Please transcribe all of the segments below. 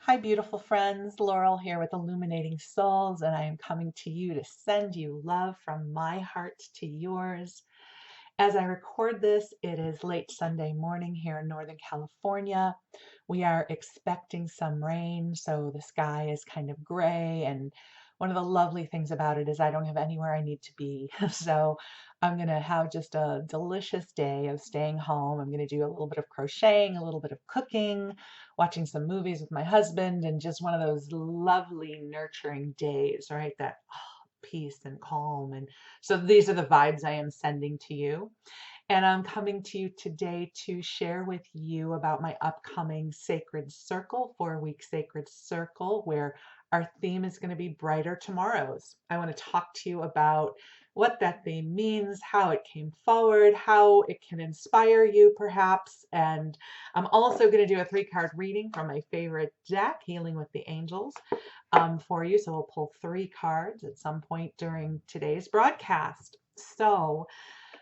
Hi, beautiful friends. Laurel here with Illuminating Souls, and I am coming to you to send you love from my heart to yours. As I record this, it is late Sunday morning here in Northern California. We are expecting some rain, so the sky is kind of gray. And one of the lovely things about it is I don't have anywhere I need to be. So I'm going to have just a delicious day of staying home. I'm going to do a little bit of crocheting, a little bit of cooking, watching some movies with my husband, and just one of those lovely, nurturing days, right? That peace and calm. And so these are the vibes I am sending to you. And I'm coming to you today to share with you about my upcoming Sacred Circle, 4-week Sacred Circle, where our theme is going to be Brighter Tomorrows. I want to talk to you about what that theme means, how it came forward, how it can inspire you perhaps. And I'm also going to do a 3-card reading from my favorite deck, Healing with the Angels, for you. So we'll pull 3 cards at some point during today's broadcast. So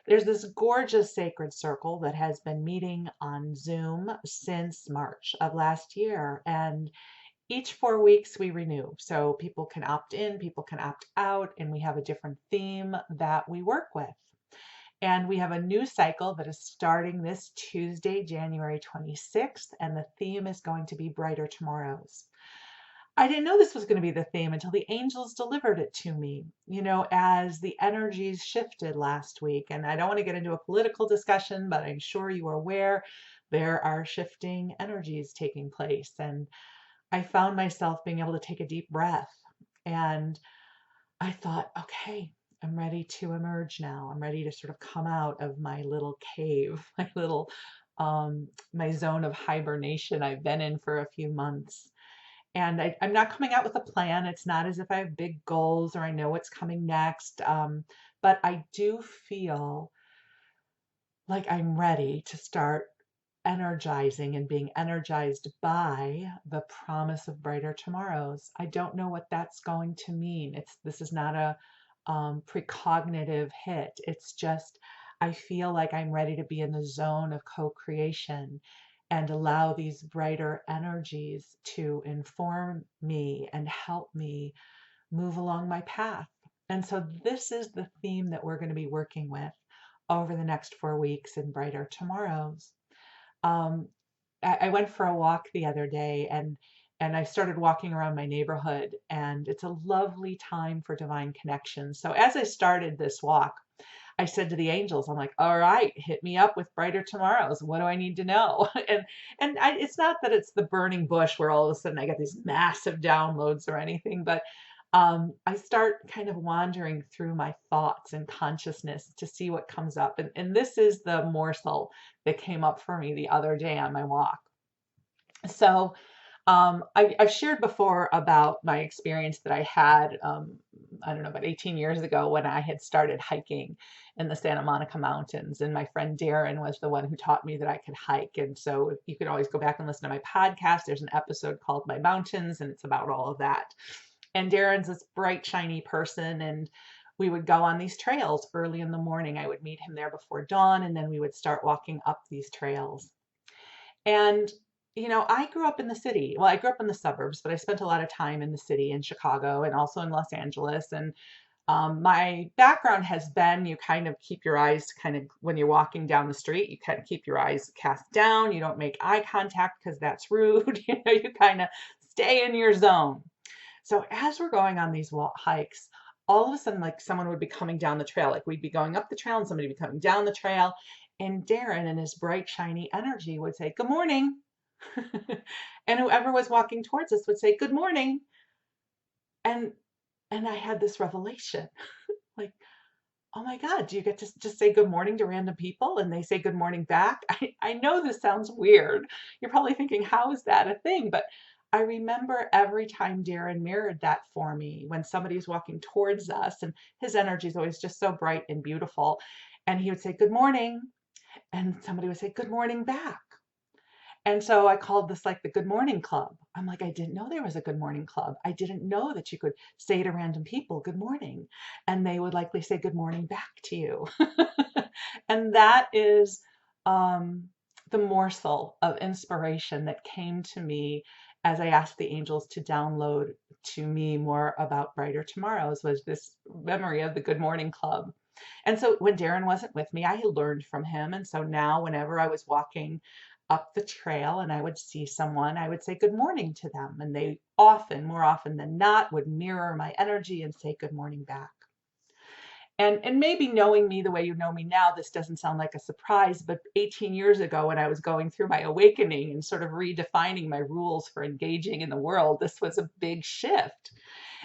there's this gorgeous sacred circle that has been meeting on Zoom since March of last year. And each 4 weeks we renew. So people can opt in, people can opt out, and we have a different theme that we work with. And we have a new cycle that is starting this Tuesday, January 26th, and the theme is going to be Brighter Tomorrows. I didn't know this was going to be the theme until the angels delivered it to me, as the energies shifted last week. And I don't want to get into a political discussion, but I'm sure you are aware there are shifting energies taking place. And I found myself being able to take a deep breath. And I thought, okay, I'm ready to emerge now. I'm ready to sort of come out of my little cave, my zone of hibernation I've been in for a few months. And I'm not coming out with a plan. It's not as if I have big goals or I know what's coming next. But I do feel like I'm ready to start energizing and being energized by the promise of brighter tomorrows. I don't know what that's going to mean. This is not a precognitive hit. It's just I feel like I'm ready to be in the zone of co-creation and allow these brighter energies to inform me and help me move along my path. And so this is the theme that we're going to be working with over the next 4 weeks in Brighter Tomorrows. Um, I went for a walk the other day and I started walking around my neighborhood, and it's a lovely time for divine connection. So as I started this walk, I said to the angels, I'm like, all right, hit me up with brighter tomorrows. What do I need to know? It's not that it's the burning bush where all of a sudden I get these massive downloads or anything, but I start kind of wandering through my thoughts and consciousness to see what comes up. And this is the morsel that came up for me the other day on my walk. So I've shared before about my experience that I had, I don't know, about 18 years ago when I had started hiking in the Santa Monica Mountains. And my friend Darren was the one who taught me that I could hike. And so you can always go back and listen to my podcast. There's an episode called My Mountains, and it's about all of that. And Darren's this bright, shiny person. And we would go on these trails early in the morning. I would meet him there before dawn, and then we would start walking up these trails. And, I grew up in the city. Well, I grew up in the suburbs, but I spent a lot of time in the city in Chicago and also in Los Angeles. And my background has been you kind of keep your eyes kind of when you're walking down the street, you kind of keep your eyes cast down. You don't make eye contact because that's rude. You kind of stay in your zone. So as we're going on these hikes, all of a sudden, like someone would be coming down the trail, like we'd be going up the trail and somebody would be coming down the trail. And Darren and his bright, shiny energy would say, good morning. And whoever was walking towards us would say, good morning. And I had this revelation, like, oh my God, do you get to just say good morning to random people and they say good morning back? I know this sounds weird. You're probably thinking, how is that a thing? But I remember every time Darren mirrored that for me when somebody's walking towards us, and his energy is always just so bright and beautiful. And he would say, good morning. And somebody would say, good morning back. And so I called this like the Good Morning Club. I'm like, I didn't know there was a Good Morning Club. I didn't know that you could say to random people, good morning. And they would likely say good morning back to you. And that is the morsel of inspiration that came to me as I asked the angels to download to me more about Brighter Tomorrows was this memory of the Good Morning Club. And so when Darren wasn't with me, I learned from him. And so now, whenever I was walking up the trail and I would see someone, I would say good morning to them. And they often, more often than not, would mirror my energy and say good morning back. And maybe knowing me the way you know me now, this doesn't sound like a surprise, but 18 years ago when I was going through my awakening and sort of redefining my rules for engaging in the world, this was a big shift.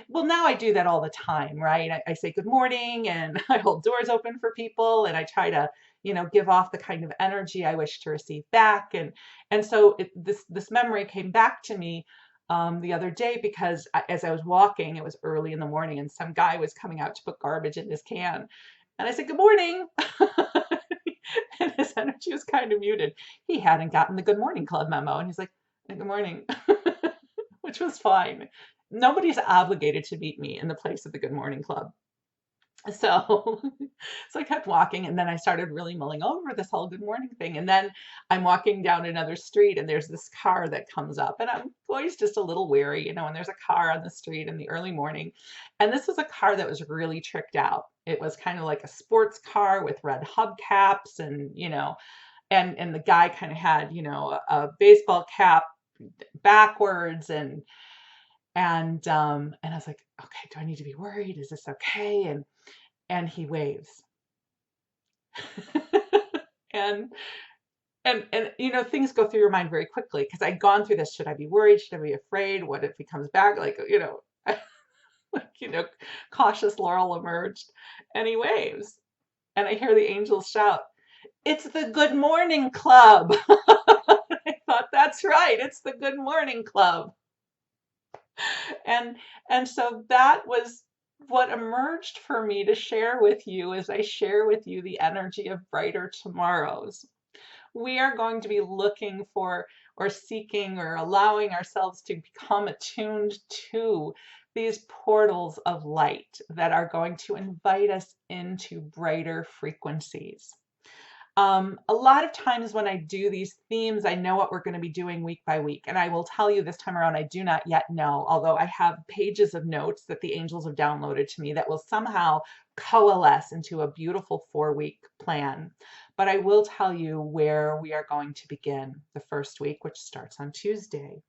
Well, now I do that all the time, right? I say good morning and I hold doors open for people and I try to, give off the kind of energy I wish to receive back. And so this memory came back to me the other day because as I was walking, it was early in the morning and some guy was coming out to put garbage in his can. And I said, good morning. And his energy was kind of muted. He hadn't gotten the Good Morning Club memo. And he's like, good morning, which was fine. Nobody's obligated to meet me in the place of the Good Morning Club. So, so I kept walking and then I started really mulling over this whole good morning thing. And then I'm walking down another street and there's this car that comes up and I'm always just a little wary, when there's a car on the street in the early morning. And this was a car that was really tricked out. It was kind of like a sports car with red hubcaps and the guy kind of had, a baseball cap backwards and I was like, okay, do I need to be worried? Is this okay? And he waves. and things go through your mind very quickly because I'd gone through this. Should I be worried? Should I be afraid? What if he comes back? Cautious Laurel emerged and he waves. And I hear the angels shout, it's the Good Morning Club. I thought, that's right. It's the Good Morning Club. And so that was what emerged for me to share with you as I share with you the energy of Brighter Tomorrows. We are going to be looking for or seeking or allowing ourselves to become attuned to these portals of light that are going to invite us into brighter frequencies. A lot of times when I do these themes, I know what we're going to be doing week by week. And I will tell you this time around, I do not yet know, although I have pages of notes that the angels have downloaded to me that will somehow coalesce into a beautiful 4-week plan. But I will tell you where we are going to begin the first week, which starts on Tuesday.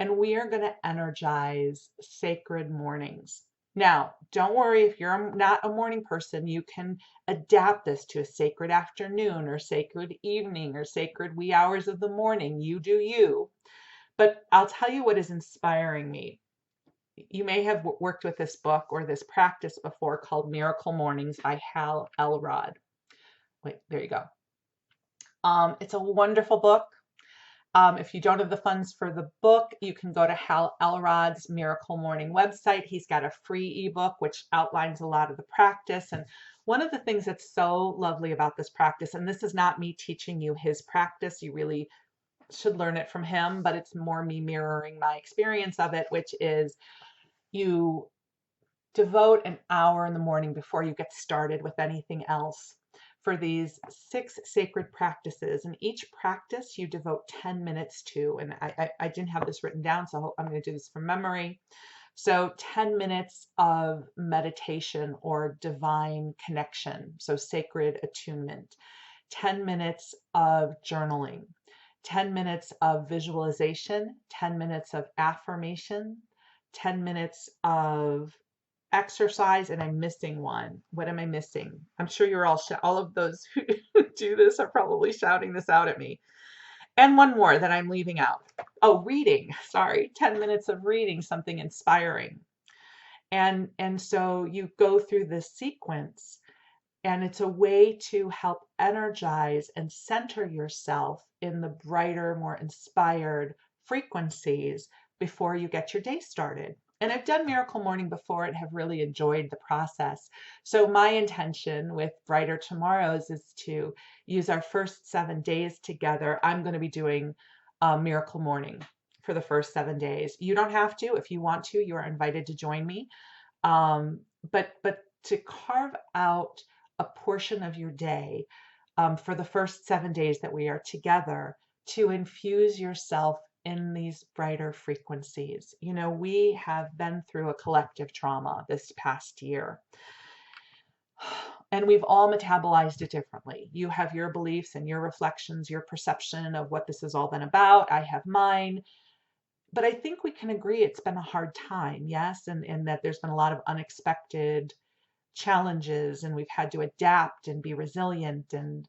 And we are going to energize sacred mornings. Now, don't worry if you're not a morning person, you can adapt this to a sacred afternoon or sacred evening or sacred wee hours of the morning. You do you. But I'll tell you what is inspiring me. You may have worked with this book or this practice before called Miracle Mornings by Hal Elrod. Wait, there you go. It's a wonderful book. If you don't have the funds for the book, you can go to Hal Elrod's Miracle Morning website. He's got a free ebook which outlines a lot of the practice. And one of the things that's so lovely about this practice, and this is not me teaching you his practice, you really should learn it from him, but it's more me mirroring my experience of it, which is you devote an hour in the morning before you get started with anything else for these 6 sacred practices. And each practice you devote 10 minutes to. And I didn't have this written down, so I'm going to do this from memory. So 10 minutes of meditation or divine connection, so sacred attunement, 10 minutes of journaling, 10 minutes of visualization, 10 minutes of affirmation, 10 minutes of exercise, and I'm missing one. What am I missing? I'm sure you're all of those who do this are probably shouting this out at me. And one more that I'm leaving out. Oh, reading. Sorry, 10 minutes of reading something inspiring. And so you go through this sequence, and it's a way to help energize and center yourself in the brighter, more inspired frequencies before you get your day started. And I've done Miracle Morning before and have really enjoyed the process. So my intention with Brighter Tomorrows is to use our first 7 days together. I'm going to be doing Miracle Morning for the first 7 days. You don't have to. If you want to, you are invited to join me. But to carve out a portion of your day for the first 7 days that we are together, to infuse yourself in these brighter frequencies. You know, we have been through a collective trauma this past year, and we've all metabolized it differently. You have your beliefs and your reflections, your perception of what this has all been about. I have mine. But I think we can agree it's been a hard time, yes, and that there's been a lot of unexpected challenges, and we've had to adapt and be resilient, and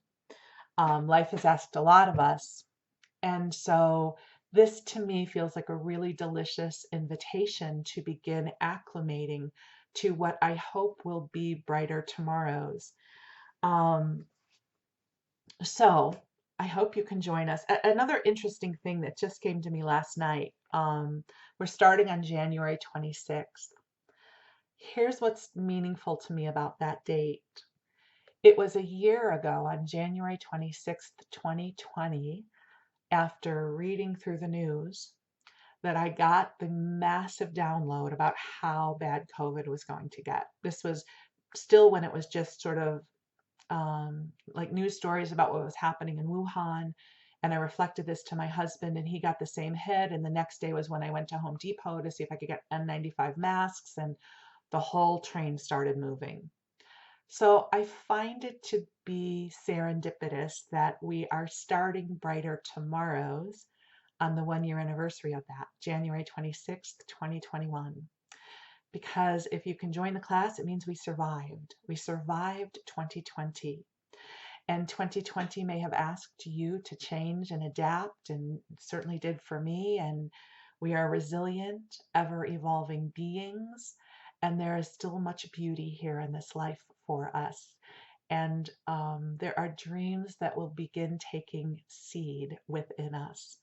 life has asked a lot of us. And so this to me feels like a really delicious invitation to begin acclimating to what I hope will be brighter tomorrows. Um, so I hope you can join us. Another interesting thing that just came to me last night. We're starting on January 26th. Here's what's meaningful to me about that date. It was a year ago on January 26th, 2020, after reading through the news, that I got the massive download about how bad COVID was going to get. This was still when it was just sort of like news stories about what was happening in Wuhan. And I reflected this to my husband, and he got the same hit. And the next day was when I went to Home Depot to see if I could get N95 masks, and the whole train started moving. So I find it to be serendipitous that we are starting Brighter Tomorrows on the 1 year anniversary of that, January 26th, 2021. Because if you can join the class, it means we survived. We survived 2020. And 2020 may have asked you to change and adapt, and certainly did for me. And we are resilient, ever evolving beings. And there is still much beauty here in this life for us. And there are dreams that will begin taking seed within us.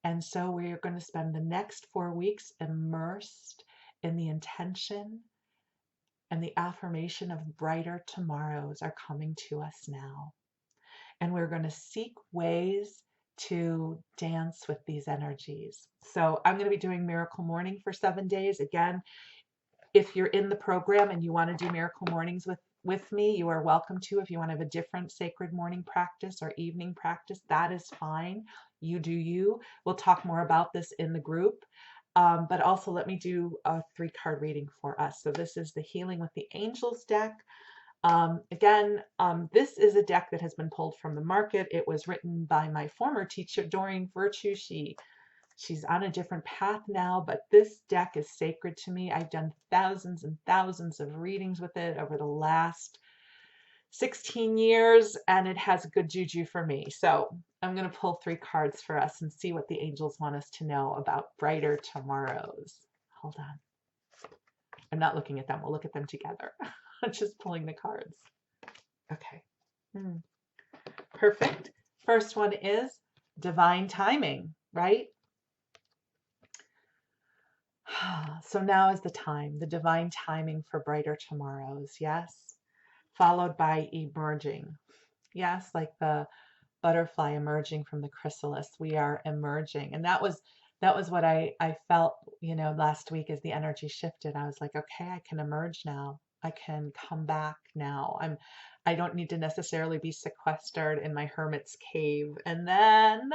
And so we are going to spend the next 4 weeks immersed in the intention and the affirmation of brighter tomorrows are coming to us now. And we're going to seek ways to dance with these energies. So I'm going to be doing Miracle Morning for 7 days. Again, if you're in the program and you want to do Miracle Mornings with me, you are welcome to. If you want to have a different sacred morning practice or evening practice, that is fine. You do you. We'll talk more about this in the group. But also let me do a 3-card reading for us. So this is the Healing with the Angels deck. Again, this is a deck that has been pulled from the market. It was written by my former teacher, Doreen Virtue. She's on a different path now, but this deck is sacred to me. I've done thousands and thousands of readings with it over the last 16 years, and it has good juju for me. So I'm going to pull 3 cards for us and see what the angels want us to know about brighter tomorrows. Hold on. I'm not looking at them. We'll look at them together. I'm just pulling the cards. Okay. Perfect. First one is divine timing, right? So now is the time, the divine timing for brighter tomorrows, yes? Followed by emerging. Yes, like the butterfly emerging from the chrysalis. We are emerging. And that was what I felt, last week as the energy shifted. I was like, okay, I can emerge now. I can come back now. I don't need to necessarily be sequestered in my hermit's cave. And then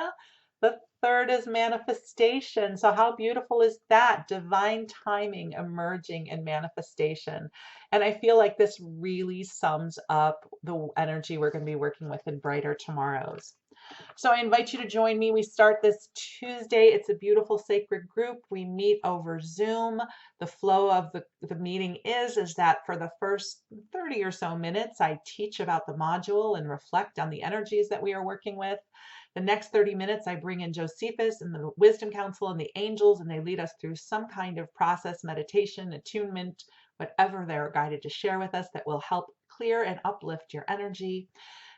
the third is manifestation. So how beautiful is that? Divine timing, emerging, and manifestation. And I feel like this really sums up the energy we're going to be working with in Brighter Tomorrows. So I invite you to join me. We start this Tuesday. It's a beautiful sacred group. We meet over Zoom. The flow of the meeting is that for the first 30 or so minutes, I teach about the module and reflect on the energies that we are working with. The next 30 minutes, I bring in Josephus and the Wisdom Council and the angels, and they lead us through some kind of process, meditation, attunement, whatever they're guided to share with us that will help clear and uplift your energy.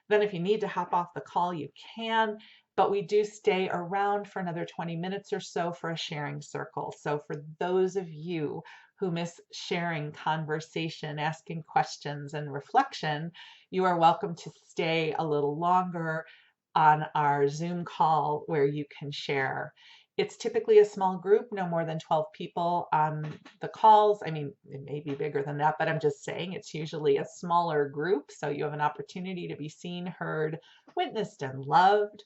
Then if you need to hop off the call, you can, but we do stay around for another 20 minutes or so for a sharing circle. So for those of you who miss sharing, conversation, asking questions, and reflection, you are welcome to stay a little longer on our Zoom call where you can share. It's typically a small group, no more than 12 people on the calls. I mean, it may be bigger than that, but I'm just saying it's usually a smaller group. So you have an opportunity to be seen, heard, witnessed, and loved.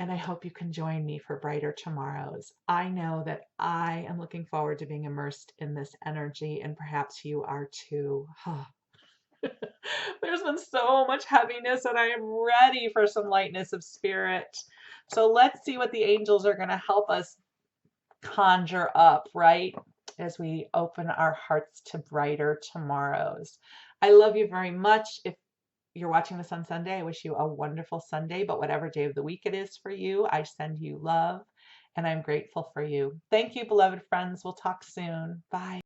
And I hope you can join me for Brighter Tomorrows. I know that I am looking forward to being immersed in this energy, and perhaps you are too. There's been so much heaviness, and I am ready for some lightness of spirit. So let's see what the angels are going to help us conjure up, right? As we open our hearts to brighter tomorrows. I love you very much. If you're watching this on Sunday, I wish you a wonderful Sunday, but whatever day of the week it is for you, I send you love and I'm grateful for you. Thank you, beloved friends. We'll talk soon. Bye.